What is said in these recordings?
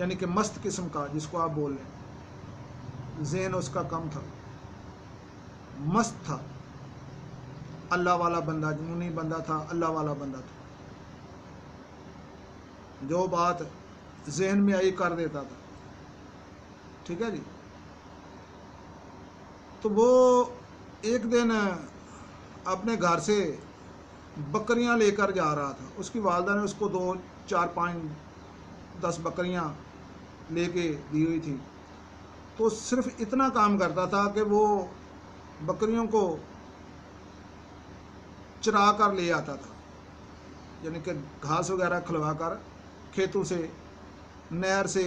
یعنی کہ مست قسم کا، جس کو آپ بول لیں، ذہن اس کا کم تھا، مست تھا، اللہ والا بندہ، جنونی بندہ تھا، اللہ والا بندہ تھا، جو بات ذہن میں آئی کر دیتا تھا، ٹھیک ہے جی۔ تو وہ ایک دن اپنے گھر سے بکریاں لے کر جا رہا تھا، اس کی والدہ نے اس کو 2 4 5 10 بکریاں لے کے دی ہوئی تھی، تو صرف اتنا کام کرتا تھا کہ وہ بکریوں کو چرا کر لے آتا تھا، یعنی کہ گھاس وغیرہ کھلوا کر کھیتوں سے، نہر سے،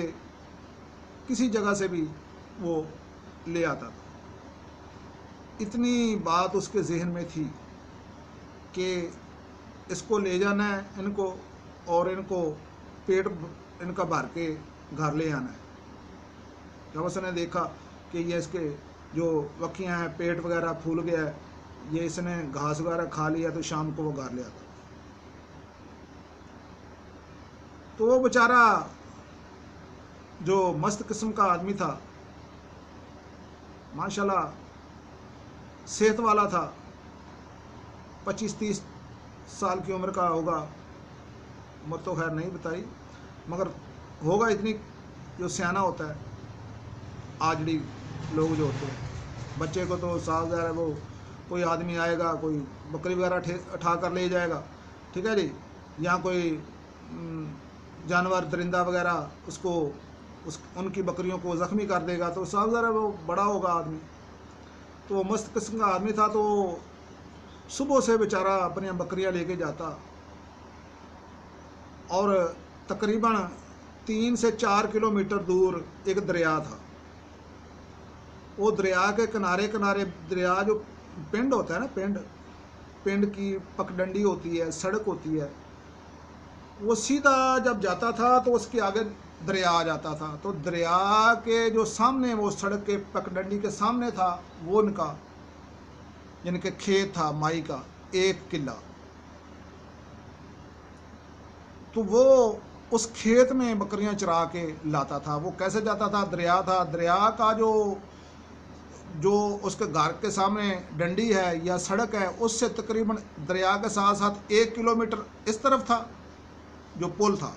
کسی جگہ سے بھی وہ لے آتا تھا۔ اتنی بات اس کے ذہن میں تھی کہ اس کو لے جانا ہے ان کو، اور ان کو پیٹ ان کا بھر کے گھر لے آنا ہے۔ جب اس نے دیکھا کہ یہ اس کے جو بکریاں ہیں پیٹ وغیرہ پھول گیا ہے، یہ اس نے گھاس وغیرہ کھا لیا، تو شام کو وہ گھر لے آتا۔ تو وہ بیچارہ جو مست قسم کا آدمی تھا، ماشاءاللہ صحت والا تھا، 25 30 سال کی عمر کا ہوگا، عمر تو خیر نہیں بتائی، مگر ہوگا اتنی، جو سیانہ ہوتا ہے، آجڑی لوگ جو ہوتے ہیں، بچے کو تو سال ظاہر ہے وہ کوئی آدمی آئے گا، کوئی بکری وغیرہ اٹھا کر لے جائے گا، ٹھیک ہے جی، یا کوئی جانور درندہ وغیرہ اس کو ان کی بکریوں کو زخمی کر دے گا، تو صاف ظاہر ہے وہ بڑا ہوگا آدمی۔ تو وہ مست قسم کا آدمی تھا، تو صبح سے بیچارہ اپنی بکریاں لے کے جاتا، اور تقریباً 3 سے 4 کلومیٹر دور ایک دریا تھا، وہ دریا کے کنارے کنارے، دریا جو پنڈ ہوتا ہے نا، پنڈ کی پگڈنڈی ہوتی ہے، سڑک ہوتی ہے، وہ سیدھا جب جاتا تھا تو اس کے آگے دریا آ جاتا تھا، تو دریا کے جو سامنے، وہ سڑک کے پگڈنڈی کے سامنے تھا وہ ان کا، یعنی کہ کھیت تھا مائی کا 1 کلہ۔ تو وہ اس کھیت میں بکریاں چرا کے لاتا تھا۔ وہ کیسے جاتا تھا؟ دریا تھا، دریا کا جو اس کے گھر کے سامنے ڈنڈی ہے یا سڑک ہے، اس سے تقریباً دریا کے ساتھ ساتھ 1 کلومیٹر اس طرف تھا جو پل تھا،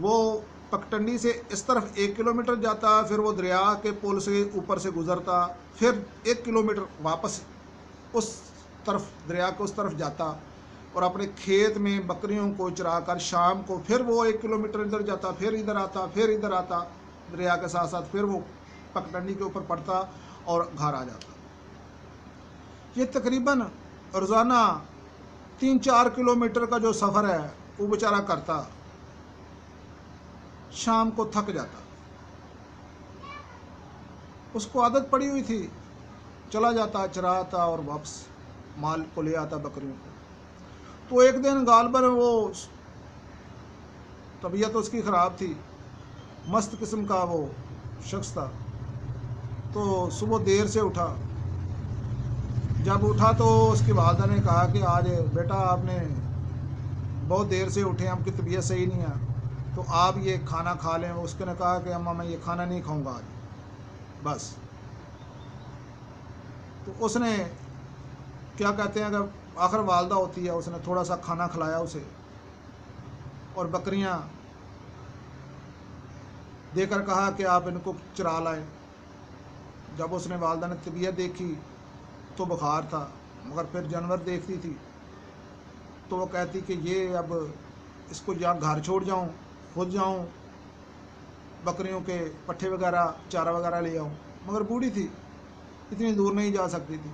وہ پگڈنڈی سے اس طرف 1 کلومیٹر جاتا، پھر وہ دریا کے پل سے اوپر سے گزرتا، پھر 1 کلومیٹر واپس اس طرف، دریا کے اس طرف جاتا، اور اپنے کھیت میں بکریوں کو چرا کر شام کو پھر وہ 1 کلومیٹر ادھر جاتا، پھر ادھر آتا، پھر ادھر آتا دریا کے ساتھ ساتھ، پھر وہ پگڈنڈی کے اوپر پڑتا اور گھر آ جاتا۔ یہ تقریباً روزانہ 3 4 کلومیٹر کا جو سفر ہے وہ بیچارہ کرتا، شام کو تھک جاتا، اس کو عادت پڑی ہوئی تھی، چلا جاتا، چراتا اور واپس مال کو لے آتا، بکریوں کو۔ تو ایک دن غالباً وہ طبیعت اس کی خراب تھی، مست قسم کا وہ شخص تھا، تو صبح دیر سے اٹھا۔ جب اٹھا تو اس کی والدہ نے کہا کہ آج بیٹا آپ نے بہت دیر سے اٹھے، ہم کی طبیعت صحیح نہیں ہے، تو آپ یہ کھانا کھا لیں۔ اس نے کہا کہ اماں میں یہ کھانا نہیں کھاؤں گا آج بس۔ تو اس نے کیا کہتے ہیں، کہ آخر والدہ ہوتی ہے، اس نے تھوڑا سا کھانا کھلایا اسے، اور بکریاں دے کر کہا کہ آپ ان کو چرا لائیں۔ جب اس نے والدہ نے طبیعت دیکھی تو بخار تھا، مگر پھر جانور دیکھتی تھی تو وہ کہتی کہ یہ اب اس کو یا گھر چھوڑ جاؤں، خود جاؤں بکریوں کے پٹھے وغیرہ چارہ وغیرہ لے آؤں، مگر بوڑھی تھی، اتنی دور نہیں جا سکتی تھی۔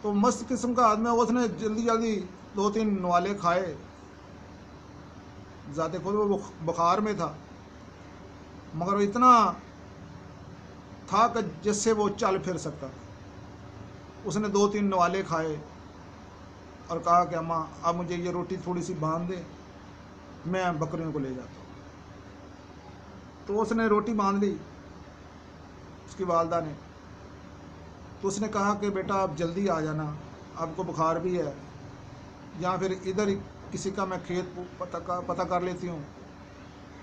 تو مست قسم کا آدمی، اس نے جلدی جلدی 2 3 نوالے کھائے، ذات خود وہ بخار میں تھا، مگر وہ اتنا تھا کہ جس سے وہ چل پھر سکتا تھا۔ اس نے 2 3 نوالے کھائے اور کہا کہ اماں اب مجھے یہ روٹی تھوڑی سی باندھ دے، میں بکریوں کو لے جاتا ہوں۔ تو اس نے روٹی باندھ لی، اس کی والدہ نے۔ تو اس نے کہا کہ بیٹا آپ جلدی آ جانا، آپ کو بخار بھی ہے، یا پھر ادھر کسی کا میں کھیت پتہ کر لیتی ہوں،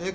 1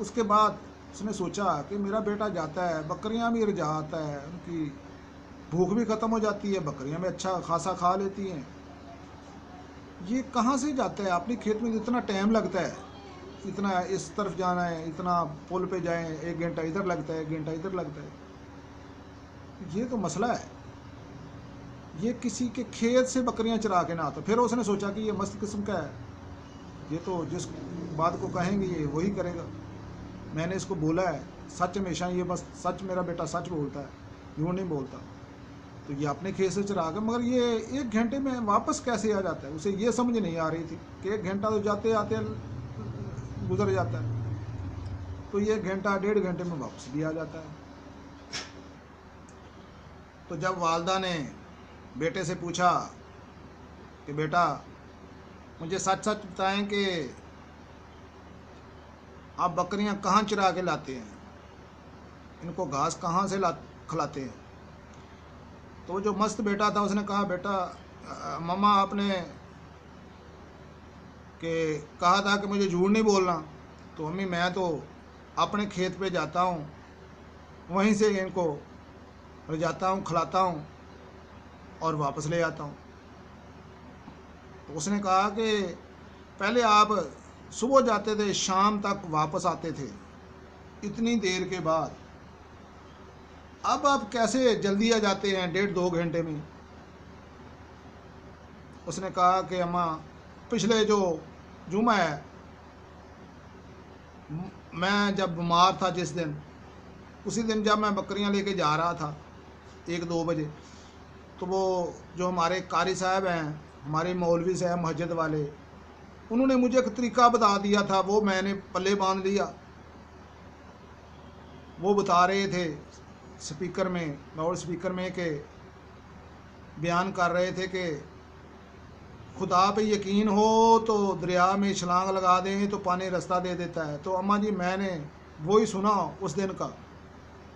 اس کے بعد اس نے سوچا کہ میرا بیٹا جاتا ہے، بکریاں بھی رجا آتا ہے، ان کی بھوک بھی ختم ہو جاتی ہے، بکریاں بھی اچھا خاصا کھا لیتی ہیں، یہ کہاں سے جاتا ہے؟ اپنی کھیت میں اتنا ٹائم لگتا ہے، اتنا اس طرف جانا ہے، اتنا پل پہ جائیں، 1 گھنٹہ ادھر لگتا ہے، 1 گھنٹہ ادھر لگتا ہے، یہ تو مسئلہ ہے، یہ کسی کے کھیت سے بکریاں چرا کے نہ آتا۔ پھر اس نے سوچا کہ یہ مست قسم کا ہے، یہ تو جس بات کو کہیں گے یہ وہی کرے گا، میں نے اس کو بولا ہے سچ ہمیشہ، یہ بس سچ، میرا بیٹا سچ بولتا ہے، جھوٹ نہیں بولتا، تو یہ اپنے کھیت سے چرا کے، مگر یہ 1 گھنٹے میں واپس کیسے آ جاتا ہے؟ اسے یہ سمجھ نہیں آ رہی تھی کہ 1 گھنٹہ تو جاتے آتے گزر جاتا ہے، تو یہ 1 گھنٹہ 1.5 گھنٹے میں واپس بھی آ جاتا ہے۔ تو جب والدہ نے بیٹے سے پوچھا کہ بیٹا مجھے سچ سچ بتائیں کہ آپ بکریاں کہاں چرا کے لاتے ہیں، ان کو گھاس کہاں سے کھلاتے ہیں؟ تو وہ جو مست بیٹا تھا اس نے کہا بیٹا ماما آپ نے کہ کہا تھا کہ مجھے جھوٹ نہیں بولنا، تو امی میں تو اپنے کھیت پہ جاتا ہوں، وہیں سے ان کو رجاتا ہوں، کھلاتا ہوں اور واپس لے آتا ہوں۔ تو اس نے کہا کہ پہلے آپ صبح جاتے تھے، شام تک واپس آتے تھے، اتنی دیر کے بعد اب آپ کیسے جلدی آ جاتے ہیں 1.5-2 گھنٹے میں؟ اس نے کہا کہ اماں پچھلے جو جمعہ ہے، میں جب بیمار تھا جس دن، اسی دن جب میں بکریاں لے کے جا رہا تھا 1-2 بجے، تو وہ جو ہمارے قاری صاحب ہیں، ہمارے مولوی صاحب مسجد والے، انہوں نے مجھے ایک طریقہ بتا دیا تھا، وہ میں نے پلے باندھ لیا۔ وہ بتا رہے تھے سپیکر میں، لاؤڈ سپیکر میں، کہ بیان کر رہے تھے کہ خدا پہ یقین ہو تو دریا میں چھلانگ لگا دیں تو پانی رستہ دے دیتا ہے۔ تو اماں جی میں نے وہی سنا اس دن کا،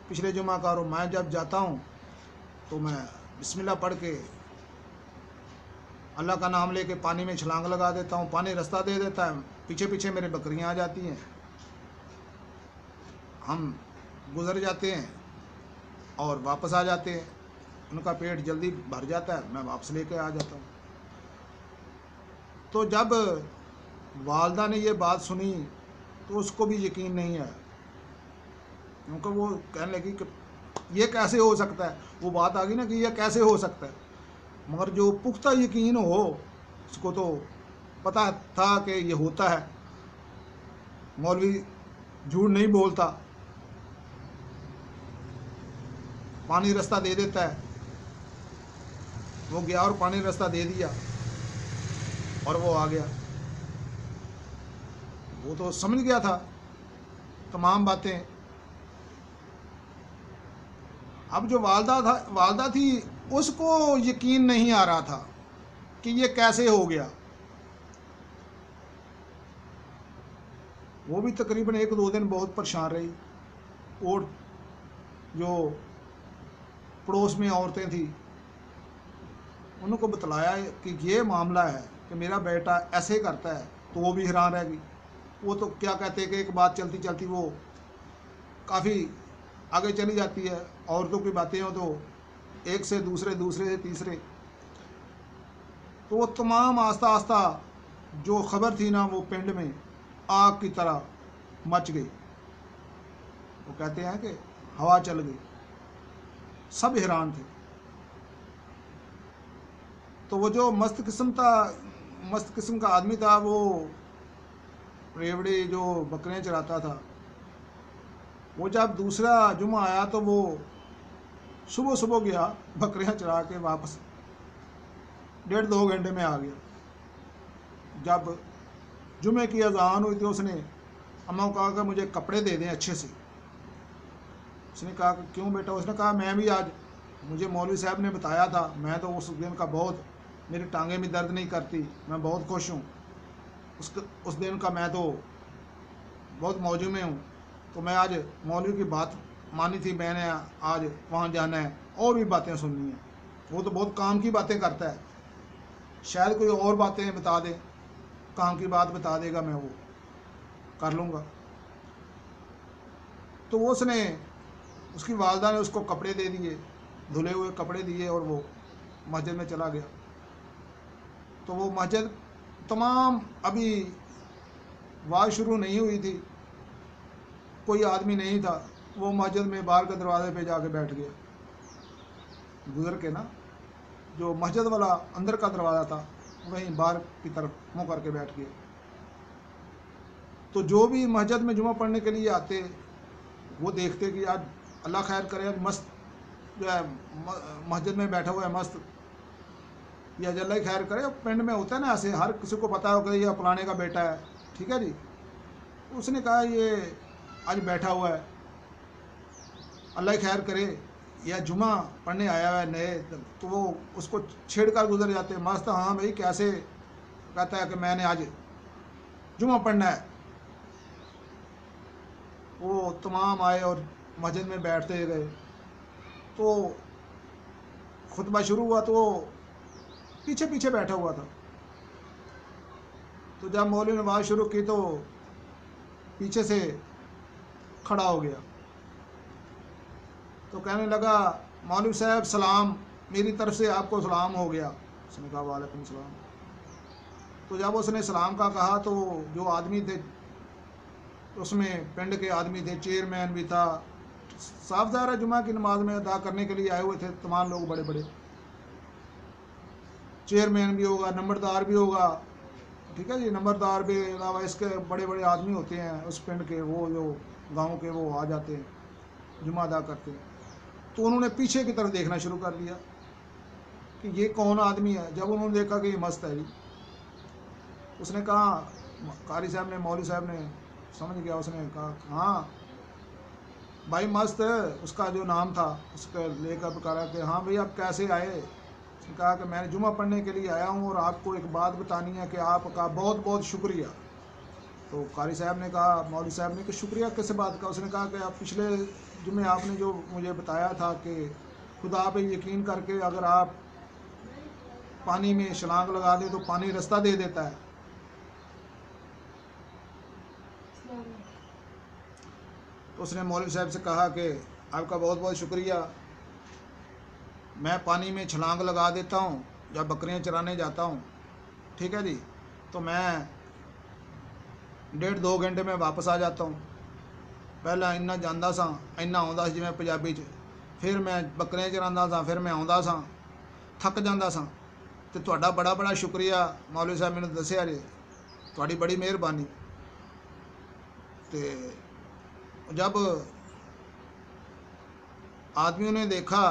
پچھلے جمعہ کا، اور میں جب جاتا ہوں تو میں بسم اللہ پڑھ کے اللہ کا نام لے کے پانی میں چھلانگ لگا دیتا ہوں، پانی رستہ دے دیتا ہے، پیچھے پیچھے میرے بکریاں آ جاتی ہیں، ہم گزر جاتے ہیں اور واپس آ جاتے ہیں، ان کا پیٹ جلدی بھر جاتا ہے، میں واپس لے کے آ جاتا ہوں۔ تو جب والدہ نے یہ بات سنی تو اس کو بھی یقین نہیں ہے، کیونکہ وہ کہنے لگی کہ یہ کیسے ہو سکتا ہے؟ وہ بات آ گئی نا کہ یہ کیسے ہو سکتا ہے، مگر جو پختہ یقین ہو اس کو تو پتہ تھا کہ یہ ہوتا ہے، مولوی جھوٹ نہیں بولتا، پانی رستہ دے دیتا ہے۔ وہ گیا اور پانی رستہ دے دیا اور وہ آ گیا، وہ تو سمجھ گیا تھا تمام باتیں۔ اب جو والدہ تھی اس کو یقین نہیں آ رہا تھا کہ یہ کیسے ہو گیا۔ وہ بھی تقریباً 1-2 دن بہت پریشان رہی، اور جو پڑوس میں عورتیں تھیں ان کو بتلایا کہ یہ معاملہ ہے کہ میرا بیٹا ایسے کرتا ہے، تو وہ بھی حیران رہ گئی۔ وہ تو کیا کہتے کہ ایک بات چلتی چلتی وہ کافی آگے چلی جاتی ہے، عورتوں کی باتیں ہوں تو ایک سے دوسرے، دوسرے سے تیسرے، تو وہ تمام آہستہ آہستہ جو خبر تھی نا وہ پنڈ میں آگ کی طرح مچ گئی، وہ کہتے ہیں کہ ہوا چل گئی، سب حیران تھے۔ تو وہ جو مست قسم کا آدمی تھا، وہ ریوڑی جو بکریاں چراتا تھا، وہ جب دوسرا جمعہ آیا تو وہ صبح صبح گیا، بکریاں چرا کے واپس 1.5-2 گھنٹے میں آ گیا۔ جب جمعے کی اذان ہوئی تو اس نے اماں کو کہا کہ مجھے کپڑے دے دیں اچھے سے۔ اس نے کہا کہ کیوں بیٹا؟ اس نے کہا میں بھی آج، مجھے مولوی صاحب نے بتایا تھا، میں تو اس دن کا بہت، میری ٹانگیں بھی درد نہیں کرتی، میں بہت خوش ہوں، اس دن کا میں تو بہت موجود میں ہوں، تو میں آج مولوی کی بات مانی تھی، میں نے آج وہاں جانا ہے اور بھی باتیں سننی ہیں۔ وہ تو بہت کام کی باتیں کرتا ہے، شاید کوئی اور باتیں بتا دے، کام کی بات بتا دے گا، میں وہ کر لوں گا۔ تو اس کی والدہ نے اس کو کپڑے دے دیے، دھلے ہوئے کپڑے دیے، اور وہ مسجد میں چلا گیا۔ تو وہ مسجد تمام ابھی واز شروع نہیں ہوئی تھی، کوئی آدمی نہیں تھا، وہ مسجد میں باہر کے دروازے پہ جا کے بیٹھ گیا، گزر کے نا، جو مسجد والا اندر کا دروازہ تھا وہیں باہر کی طرف منہ کر کے بیٹھ گیا۔ تو جو بھی مسجد میں جمعہ پڑھنے کے لیے آتے وہ دیکھتے کہ آج اللہ خیر کرے، آج مست جو ہے مسجد میں بیٹھا ہوا ہے مست، یا اللہ ہی خیر کرے، پنڈ میں ہوتا ہے نا ایسے، ہر کسی کو پتا ہو کہ یہ فلانے کا بیٹا ہے، ٹھیک ہے جی۔ اس نے کہا یہ آج بیٹھا ہوا ہے، اللہ ہی خیر کرے، یا جمعہ پڑھنے آیا ہوا ہے نئے، تو وہ اس کو چھیڑ کر گزر جاتے، مست، ہاں بھائی کیسے، کہتا ہے کہ میں نے آج جمعہ پڑھنا ہے۔ وہ تمام آئے اور مسجد میں بیٹھتے گئے، تو خطبہ شروع ہوا تو وہ پیچھے پیچھے بیٹھا ہوا تھا۔ تو جب مولوی نے بات شروع کی تو پیچھے سے کھڑا ہو گیا، تو کہنے لگا مولوی صاحب سلام، میری طرف سے آپ کو سلام ہو گیا۔ اس نے کہا وعلیکم السلام۔ تو جب اس نے سلام کا کہا تو جو آدمی تھے اس میں پنڈ کے آدمی تھے، چیئرمین بھی تھا، صاف ظاہر ہے جمعہ کی نماز میں ادا کرنے کے لیے آئے ہوئے تھے تمام لوگ، بڑے بڑے چیئرمین بھی ہوگا، نمبردار بھی ہوگا، ٹھیک ہے جی، نمبردار بھی علاوہ اس کے بڑے بڑے آدمی ہوتے ہیں اس پنڈ کے، وہ جو گاؤں کے وہ آ جاتے ہیں جمعہ ادا کرتے ہیں۔ تو انہوں نے پیچھے کی طرف دیکھنا شروع کر دیا کہ یہ کون آدمی ہے۔ جب انہوں نے دیکھا کہ یہ مست ہے جی، اس نے کہا، قاری صاحب نے، مولوی صاحب نے سمجھ گیا، اس نے کہا ہاں بھائی مست، اس کا جو نام تھا اس کا لے کر کہا کہ ہاں بھائی آپ کیسے آئے؟ اس نے کہا کہ میں نے جمعہ پڑھنے کے لیے آیا ہوں اور آپ کو ایک بات بتانی ہے کہ آپ کا بہت بہت شکریہ۔ تو قاری صاحب نے کہا، مولوی صاحب نے کہ شکریہ کس بات کا؟ اس نے کہا کہ آپ پچھلے جمعے آپ نے جو مجھے بتایا تھا کہ خدا پہ یقین کر کے اگر آپ پانی میں چھلانگ لگا دیں تو پانی رستہ دے دیتا ہے۔ تو اس نے مولوی صاحب سے کہا کہ آپ کا بہت بہت شکریہ، میں پانی میں چھلانگ لگا دیتا ہوں جب بکریاں چرانے جاتا ہوں، ٹھیک ہے جی، تو میں 1.5-2 گھنٹے میں واپس آ جاتا ہوں۔ پہلا اننا جانا سا، اینا آਉਂਦਾ ਸੀ ਜਿਵੇਂ ਪੰਜਾਬੀ 'ਚ، پھر میں بکریاں چرانا سا، پھر میں آਉਂਦਾ سا، تھک جانا سا، تو ਤੁਹਾਡਾ بڑا بڑا شکریہ مولوی صاحب نے دسیا جی، تھوڑی بڑی مہربانی۔ تو جب آدمیوں نے دیکھا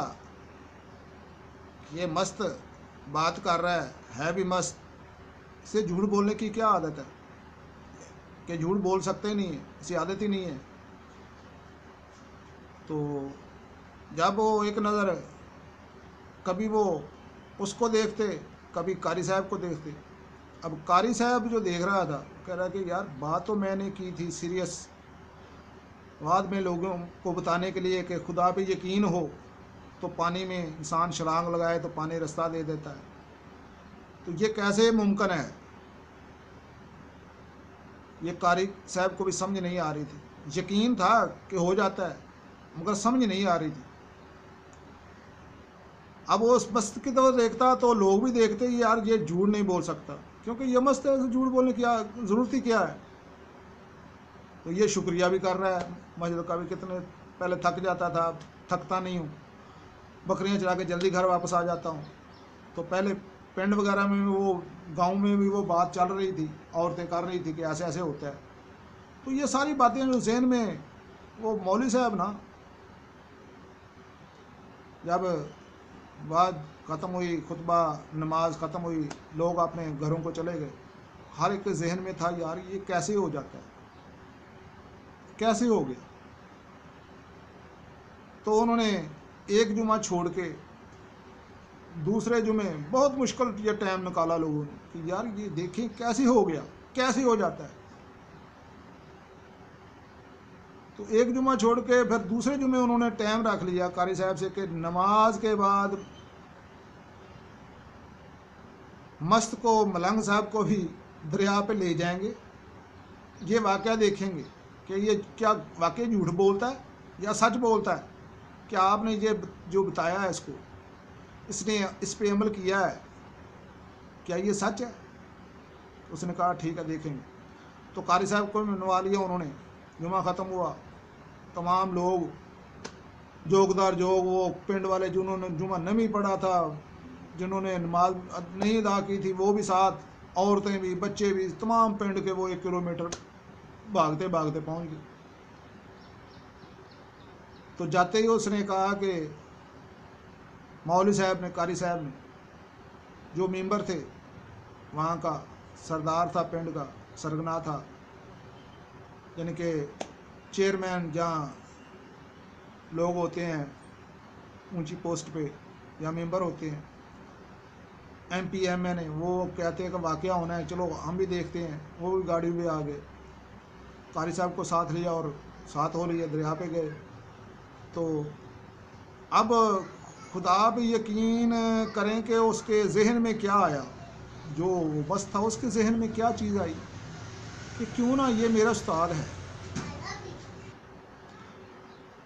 یہ مست بات کر رہا ہے بھی مست، اسے جھوٹ بولنے کی کیا عادت ہے کہ جھوٹ بول سکتے نہیں ہیں، اسے عادت ہی نہیں ہے۔ تو جب وہ ایک نظر کبھی وہ اس کو دیکھتے، کبھی قاری صاحب کو دیکھتے۔ اب قاری صاحب جو دیکھ رہا تھا کہہ رہا کہ یار بات تو میں نے کی تھی سیریس، بعد میں لوگوں کو بتانے کے لیے کہ خدا پہ یقین ہو تو پانی میں انسان چھلانگ لگائے تو پانی رستہ دے دیتا ہے، تو یہ کیسے ممکن ہے؟ یہ قاری صاحب کو بھی سمجھ نہیں آ رہی تھی، یقین تھا کہ ہو جاتا ہے مگر سمجھ نہیں آ رہی تھی۔ اب وہ اس مست کی طرف دیکھتا تو لوگ بھی دیکھتے یار یہ جھوٹ نہیں بول سکتا، کیونکہ یہ مست ہے، جھوٹ بولنے کی ضرورت ہی کیا ہے؟ تو یہ شکریہ بھی کر رہا ہے مسجد کا بھی، کتنے پہلے تھک جاتا تھا، تھکتا نہیں ہوں، بکریاں چرا کے جلدی گھر واپس آ جاتا ہوں۔ تو پہلے پنڈ وغیرہ میں وہ گاؤں میں بھی وہ بات چل رہی تھی، عورتیں کر رہی تھی کہ ایسے ایسے ہوتا ہے۔ تو یہ ساری باتیں جو ذہن میں، وہ مولوی صاحب نا جب بات ختم ہوئی، خطبہ نماز ختم ہوئی، لوگ اپنے گھروں کو چلے گئے، ہر ایک کے ذہن میں تھا یار یہ کیسے ہو جاتا ہے، کیسے ہو گیا؟ تو انہوں نے ایک جمعہ چھوڑ کے دوسرے جمعے بہت مشکل یہ ٹائم نکالا لوگوں نے کہ یار یہ دیکھیں کیسے ہو گیا، کیسے ہو جاتا ہے۔ تو ایک جمعہ چھوڑ کے پھر دوسرے جمعے انہوں نے ٹائم رکھ لیا قاری صاحب سے کہ نماز کے بعد مست کو، ملنگ صاحب کو بھی دریا پہ لے جائیں گے، یہ واقعہ دیکھیں گے کہ یہ کیا واقعی جھوٹ بولتا ہے یا سچ بولتا ہے کہ آپ نے یہ جو بتایا ہے اس نے اس پہ عمل کیا ہے، کیا یہ سچ ہے؟ اس نے کہا ٹھیک ہے دیکھیں گے۔ تو قاری صاحب کو منوا لیا انہوں نے، جمعہ ختم ہوا، تمام لوگ جوگدار جوگ، وہ پنڈ والے جنہوں نے جمعہ نہیں پڑھا تھا، جنہوں نے نماز نہیں ادا کی تھی، وہ بھی ساتھ، عورتیں بھی، بچے بھی، تمام پنڈ کے وہ 1 کلومیٹر بھاگتے بھاگتے پہنچ گئے۔ تو جاتے ہی اس نے کہا کہ مولوی صاحب نے، قاری صاحب نے، جو ممبر تھے وہاں کا، سردار تھا پنڈ کا، سرگنا تھا، یعنی کہ چیئرمین جہاں لوگ ہوتے ہیں اونچی پوسٹ پہ یا ممبر ہوتے ہیں، ایم پی ایم این اے، وہ کہتے ہیں کہ واقعہ ہونا ہے، چلو ہم بھی دیکھتے ہیں، وہ بھی گاڑی میں آ گئے، قاری صاحب کو ساتھ لیا اور ساتھ ہو لیا، دریا پہ گئے۔ تو اب خدا پہ یقین کریں کہ اس کے ذہن میں کیا آیا، جو وہ بس تھا اس کے ذہن میں کیا چیز آئی کہ کیوں نہ یہ میرا استاد ہے۔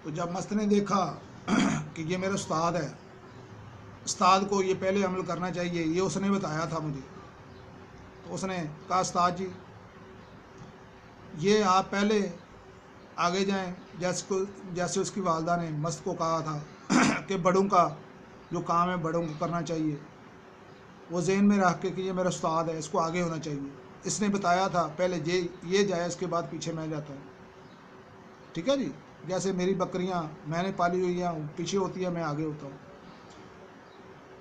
تو جب مست نے دیکھا کہ یہ میرا استاد ہے، استاد کو یہ پہلے عمل کرنا چاہیے، یہ اس نے بتایا تھا مجھے، تو اس نے کہا استاد جی یہ آپ پہلے آگے جائیں، جیسے اس کی والدہ نے مست کو کہا تھا کہ بڑوں کا جو کام ہے بڑوں کو کرنا چاہیے، وہ ذہن میں رکھ کے کہ یہ میرا استاد ہے، اس کو آگے ہونا چاہیے، اس نے بتایا تھا پہلے یہ جائے، اس کے بعد پیچھے میں جاتا ہوں، ٹھیک ہے جی، جیسے میری بکریاں میں نے پالی ہوئی ہیں پیچھے ہوتی ہے، میں آگے ہوتا ہوں۔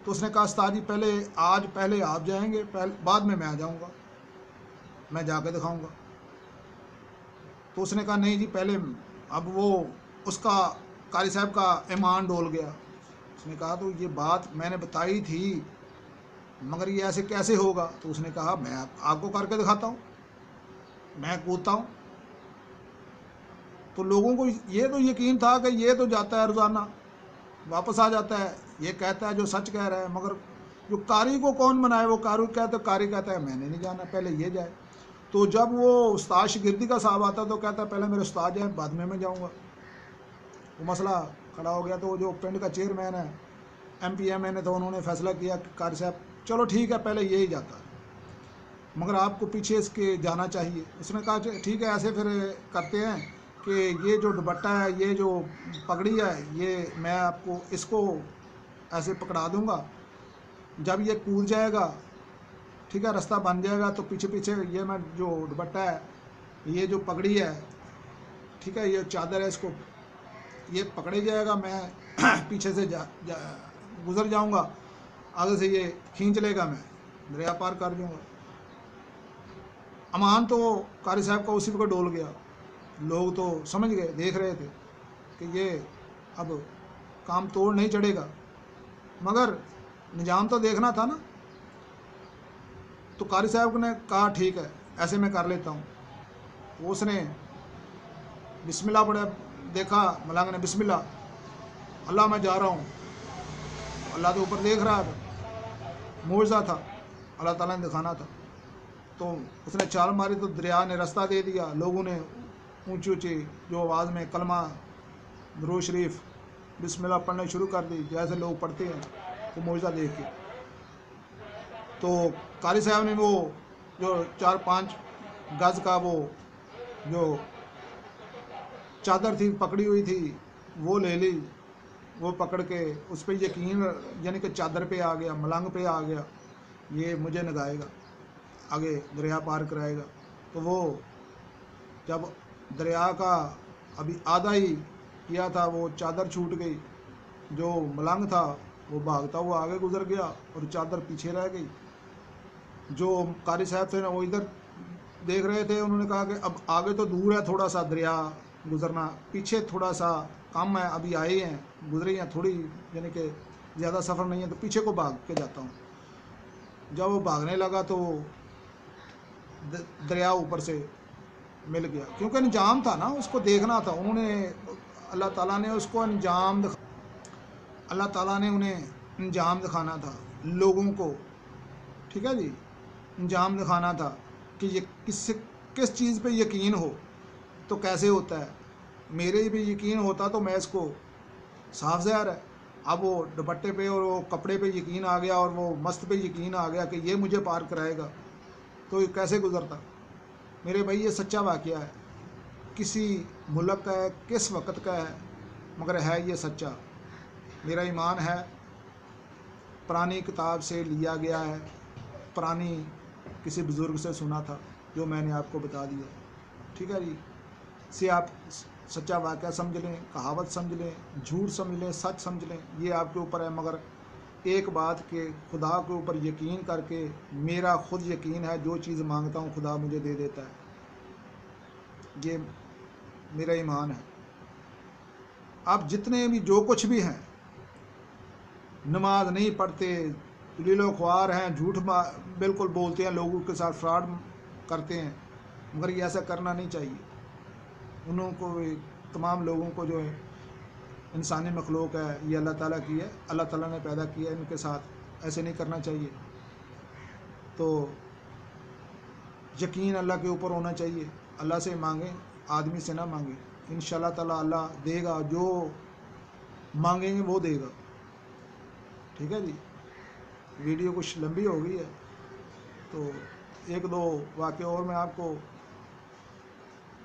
تو اس نے کہا استاد جی پہلے آپ جائیں گے، بعد میں آ جاؤں گا، میں جا کے دکھاؤں گا۔ تو اس نے کہا نہیں جی پہلے، اب وہ اس کا قاری صاحب کا ایمان ڈول گیا، اس نے کہا تو یہ بات میں نے بتائی تھی مگر یہ ایسے کیسے ہوگا؟ تو اس نے کہا میں آپ کو کر کے دکھاتا ہوں، میں کودتا ہوں۔ تو لوگوں کو یہ تو یقین تھا کہ یہ تو جاتا ہے روزانہ، واپس آ جاتا ہے، یہ کہتا ہے جو سچ کہہ رہا ہے، مگر جو قاری کو کون منائے؟ وہ قاری کہتا ہے میں نے نہیں جانا، پہلے یہ جائے۔ تو جب وہ استاد شاگردی کا صاحب آتا تو کہتا ہے پہلے میرے استاد جائیں، بعد میں جاؤں گا۔ وہ مسئلہ کھڑا ہو گیا، تو جو پنڈ کا چیئرمین ہے، ایم پی ایم این اے، تو انہوں نے فیصلہ کیا کہ قاری صاحب چلو ٹھیک ہے پہلے یہی جاتا ہے، مگر آپ کو پیچھے اس کے جانا چاہیے۔ اس نے کہا ٹھیک ہے ایسے پھر کرتے ہیں کہ یہ جو دوپٹہ ہے، یہ جو پگڑی ہے، یہ میں آپ کو اس کو ایسے پکڑا دوں گا، جب یہ کود جائے گا، ٹھیک ہے، رستہ بن جائے گا، تو پیچھے یہ میں جو دوپٹہ ہے، یہ جو پگڑی ہے، ٹھیک ہے، یہ چادر ہے، اس کو یہ پکڑے جائے گا، میں پیچھے سے گزر جاؤں گا، آگے سے یہ کھینچ لے گا، میں دریا پار کر دوں گا۔ امان تو قاری صاحب کا اسی وقت ڈول گیا، لوگ تو سمجھ گئے، دیکھ رہے تھے کہ یہ اب کام توڑ نہیں چڑھے گا، مگر نظام تو دیکھنا تھا نا۔ تو قاری صاحب نے کہا ٹھیک ہے ایسے میں کر لیتا ہوں۔ تو اس نے بسم اللہ پڑھا، دیکھا ملنگ نے بسم اللہ میں جا رہا ہوں، اللہ تو اوپر دیکھ رہا تھا، معجزہ تھا، اللہ تعالیٰ نے دکھانا تھا۔ تو اس نے چھال ماری تو دریا نے راستہ دے دیا، لوگوں نے اونچی اونچی جو آواز میں کلمہ درود شریف بسم اللہ پڑھنے شروع کر دی، جیسے لوگ پڑھتے ہیں وہ معجزہ دیکھ کے۔ تو قاری صاحب نے وہ جو 4-5 گز کا وہ جو چادر تھی پکڑی ہوئی تھی وہ لے لی، وہ پکڑ کے اس پہ یقین، یعنی کہ چادر پہ آ گیا، ملنگ پہ آ گیا، یہ مجھے نگائے گا، آگے دریا پار کرائے گا۔ تو وہ جب دریا کا ابھی آدھا ہی کیا تھا، وہ چادر چھوٹ گئی، جو ملنگ تھا وہ بھاگتا ہوا آگے گزر گیا اور چادر پیچھے رہ گئی۔ جو قاری صاحب تھے نا وہ ادھر دیکھ رہے تھے، انہوں نے کہا کہ اب آگے تو دور ہے تھوڑا سا دریا گزرنا، پیچھے تھوڑا سا کم ہے، ابھی آئے ہیں گزرے ہیں تھوڑی، یعنی کہ زیادہ سفر نہیں ہے، تو پیچھے کو بھاگ کے جاتا ہوں۔ جب وہ بھاگنے لگا تو دریا اوپر سے مل گیا، کیونکہ انجام تھا نا، اس کو دیکھنا تھا، انہوں نے اللہ تعالیٰ نے اس کو اللہ تعالیٰ نے انہیں انجام دکھانا تھا لوگوں کو، ٹھیک ہے جی، انجام دکھانا تھا کہ یہ کس چیز پہ یقین ہو تو کیسے ہوتا ہے۔ میرے بھی یقین ہوتا تو میں اس کو، صاف ظاہر ہے اب وہ دوپٹے پہ اور وہ کپڑے پہ یقین آ گیا اور وہ مست پہ یقین آ گیا کہ یہ مجھے پار کرائے گا، تو یہ کیسے گزرتا؟ میرے بھائی یہ سچا واقعہ ہے، کسی ملک کا ہے، کس وقت کا ہے، مگر ہے یہ سچا۔ میرا ایمان ہے پرانی کتاب سے لیا گیا ہے، پرانی کسی بزرگ سے سنا تھا، جو میں نے آپ کو بتا دیا، ٹھیک ہے جی۔ سے آپ سچا واقعہ سمجھ لیں، کہاوت سمجھ لیں، جھوٹ سمجھ لیں، سچ سمجھ لیں، یہ آپ کے اوپر ہے، مگر ایک بات کہ خدا کے اوپر یقین کر کے، میرا خود یقین ہے جو چیز مانگتا ہوں خدا مجھے دے دیتا ہے، یہ میرا ایمان ہے۔ آپ جتنے بھی جو کچھ بھی ہیں، نماز نہیں پڑھتے، دلیل و خوار ہیں، جھوٹ بالکل بولتے ہیں، لوگوں کے ساتھ فراڈ کرتے ہیں، مگر یہ ایسا کرنا نہیں چاہیے۔ انہوں کو، تمام لوگوں کو جو ہے انسانی مخلوق ہے، یہ اللہ تعالیٰ کی ہے، اللہ تعالیٰ نے پیدا کیا ہے، ان کے ساتھ ایسے نہیں کرنا چاہیے۔ تو یقین اللہ کے اوپر ہونا چاہیے، اللہ سے مانگیں، آدمی سے نہ مانگیں، انشاءاللہ تعالیٰ اللہ دے گا، جو مانگیں گے وہ دے گا، ٹھیک ہے جی۔ ویڈیو کچھ لمبی ہو گئی ہے، تو ایک دو واقعہ اور میں آپ کو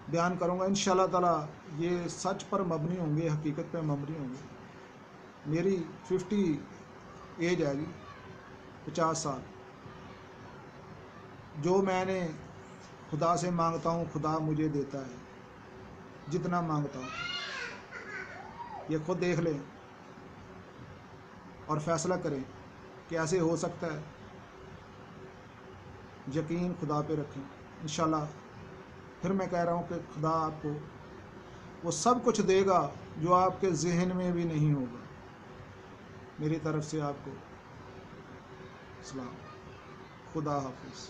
بیان کروں گا، انشاءاللہ تعالیٰ یہ سچ پر مبنی ہوں گے، حقیقت پہ مبنی ہوں گے۔ میری 50 ایج ہے جی، 50 سال۔ جو میں نے خدا سے مانگتا ہوں خدا مجھے دیتا ہے، جتنا مانگتا ہوں، یہ خود دیکھ لیں اور فیصلہ کریں کہ ایسے ہو سکتا ہے۔ یقین خدا پہ رکھیں، انشاءاللہ پھر میں کہہ رہا ہوں کہ خدا آپ کو وہ سب کچھ دے گا جو آپ کے ذہن میں بھی نہیں ہوگا۔ میری طرف سے آپ کو سلام، خدا حافظ۔